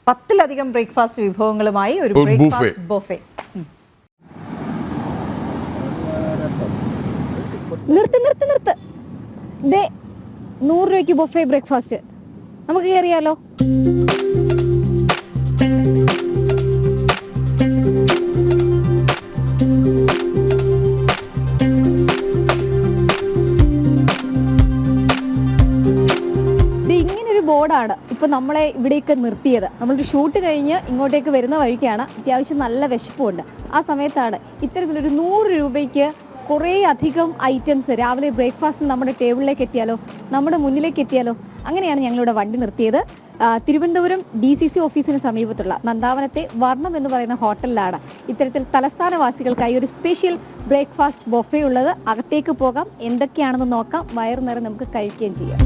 10-ലധികം breakfast വിഭവങ്ങളുമായി ഒരു breakfast buffet. നിർത്ത് 100 രൂപയ്ക്ക് ബൊഫേ ബ്രേക്ക്ഫാസ്റ്റ് നമുക്ക് കയറിയാലോ? ഇങ്ങനൊരു ബോർഡാണ് ഇപ്പൊ നമ്മളെ ഇവിടേക്ക് നിർത്തിയത്. നമ്മളൊരു ഷൂട്ട് കഴിഞ്ഞ് ഇങ്ങോട്ടേക്ക് വരുന്ന വഴിക്കാണ്. അത്യാവശ്യം നല്ല വിശപ്പുണ്ട്. ആ സമയത്താണ് ഇത്തരത്തിലൊരു 100 രൂപയ്ക്ക് കുറേ അധികം ഐറ്റംസ് രാവിലെ ബ്രേക്ക്ഫാസ്റ്റ് നമ്മുടെ ടേബിളിലേക്ക് എത്തിയാലോ, നമ്മുടെ മുന്നിലേക്ക് എത്തിയാലോ. അങ്ങനെയാണ് ഞങ്ങളിവിടെ വണ്ടി നിർത്തിയത്. തിരുവനന്തപുരം DCC ഓഫീസിന് സമീപത്തുള്ള നന്ദാവനത്തെ വർണ്ണം എന്ന് പറയുന്ന ഹോട്ടലിലാണ് ഇത്തരത്തിൽ തലസ്ഥാനവാസികൾക്കായി ഒരു സ്പെഷ്യൽ ബ്രേക്ക്ഫാസ്റ്റ് ബൊഫേ ഉള്ളത്. അകത്തേക്ക് പോകാം, എന്തൊക്കെയാണെന്ന് നോക്കാം, വയറു നിറയെ നമുക്ക് കഴിക്കുകയും ചെയ്യാം.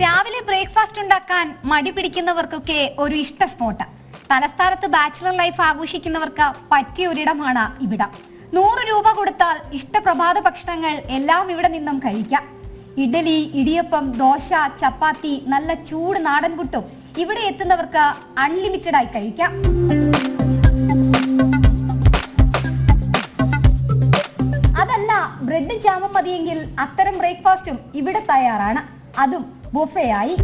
രാവിലെ ബ്രേക്ക്ഫാസ്റ്റ് ഉണ്ടാക്കാൻ മടി പിടിക്കുന്നവർക്കൊക്കെ ഒരു ഇഷ്ട സ്പോട്ട്. തലസ്ഥാനത്ത് ബാച്ചിലർ ലൈഫ് ആഘോഷിക്കുന്നവർക്ക് പറ്റിയ ഒരിടമാണ് ഇവിടം. 100 രൂപ കൊടുത്താൽ ഇഷ്ട പ്രഭാത ഭക്ഷണങ്ങൾ എല്ലാം ഇവിടെ നിന്നും കഴിക്കാം. ഇഡലി, ഇടിയപ്പം, ദോശ, ചപ്പാത്തി, നല്ല ചൂട് നാടൻ പുട്ടും ഇവിടെ എത്തുന്നവർക്ക് അൺലിമിറ്റഡ് ആയി കഴിക്കാം. അതല്ല, ബ്രെഡും ജാമും മതിയെങ്കിൽ അത്തരം ബ്രേക്ക്ഫാസ്റ്റും ഇവിടെ തയ്യാറാണ്, അതും ബൊഫേ ആയി.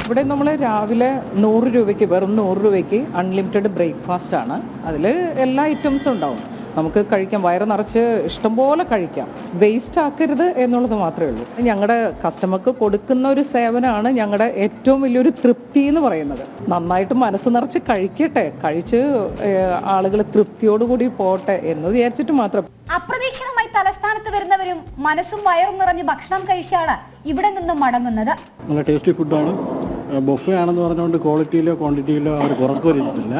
ഇവിടെ നമ്മൾ രാവിലെ 100 രൂപയ്ക്ക്, വെറും 100 രൂപയ്ക്ക് അൺലിമിറ്റഡ് ബ്രേക്ക്ഫാസ്റ്റ് ആണ്. അതിൽ എല്ലാ ഐറ്റംസും ഉണ്ടാവും. നമുക്ക് കഴിക്കാം, വയറ് നിറച്ച് ഇഷ്ടംപോലെ കഴിക്കാം. വേസ്റ്റ് ആക്കരുത് എന്നുള്ളത് മാത്രമേ ഉള്ളൂ. ഞങ്ങളുടെ കസ്റ്റമർക്ക് കൊടുക്കുന്ന ഒരു സേവനമാണ് ഞങ്ങളുടെ ഏറ്റവും വലിയൊരു തൃപ്തി എന്ന് പറയുന്നത്. നന്നായിട്ട് മനസ്സ് നിറച്ച് കഴിക്കട്ടെ, കഴിച്ച് ആളുകൾ തൃപ്തിയോടുകൂടി പോട്ടെ എന്ന് വിചാരിച്ചിട്ട് മാത്രം. അപ്രതീക്ഷിതമായി തലസ്ഥാനത്ത് വരുന്നവരും മനസ്സും വയറും നിറഞ്ഞ് ഭക്ഷണം കഴിച്ചാണ് ഇവിടെ നിന്നും മടങ്ങുന്നത്. നല്ല ടേസ്റ്റി ഫുഡാണ്. ബൊഫേ ആണെന്ന് പറഞ്ഞുകൊണ്ട് ക്വാളിറ്റിയിലോ ക്വാണ്ടിറ്റിയിലോ അവർ കുറക്കുവരില്ല.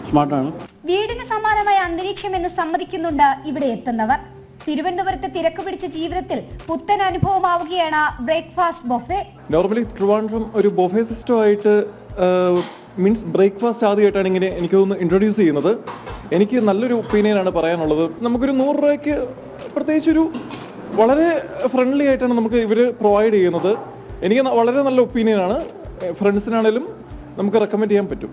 സ്മാർട്ടാണ്. വീടിന് സമാനമായ അന്തരീക്ഷം എന്ന് സമ്മതിക്കുന്നുണ്ട് ഇവിടെ എത്തുന്നവർ. തിരുവനന്തപുരത്തെ തിരക്ക് പിടിച്ച ജീവിതത്തിൽ പുത്തൻ അനുഭവമാവുകയാണ് ബ്രേക്ക്ഫാസ്റ്റ് ബൊഫേ. നോർമലി ട്രിവാൻഡ്രം ഒരു ബൊഫേ സിസ്റ്റമായിട്ട് മീൻസ് ബ്രേക്ക്ഫാസ്റ്റ് ആദ്യമായിട്ടാണ് ഇങ്ങനെ എനിക്ക് തോന്നുന്നു ഇൻട്രൊഡ്യൂസ് ചെയ്യുന്നത്. എനിക്ക് നല്ലൊരു ഒപ്പീനിയനാണ് പറയാനുള്ളത്. നമുക്കൊരു 100 രൂപയ്ക്ക് പ്രത്യേകിച്ചൊരു വളരെ ഫ്രണ്ട്ലി ആയിട്ടാണ് നമുക്ക് ഇവർ പ്രൊവൈഡ് ചെയ്യുന്നത്. എനിക്ക് വളരെ നല്ല ഒപ്പീനിയനാണ്. ഫ്രണ്ട്സിനാണേലും നമുക്ക് റെക്കമെൻഡ് ചെയ്യാൻ പറ്റും.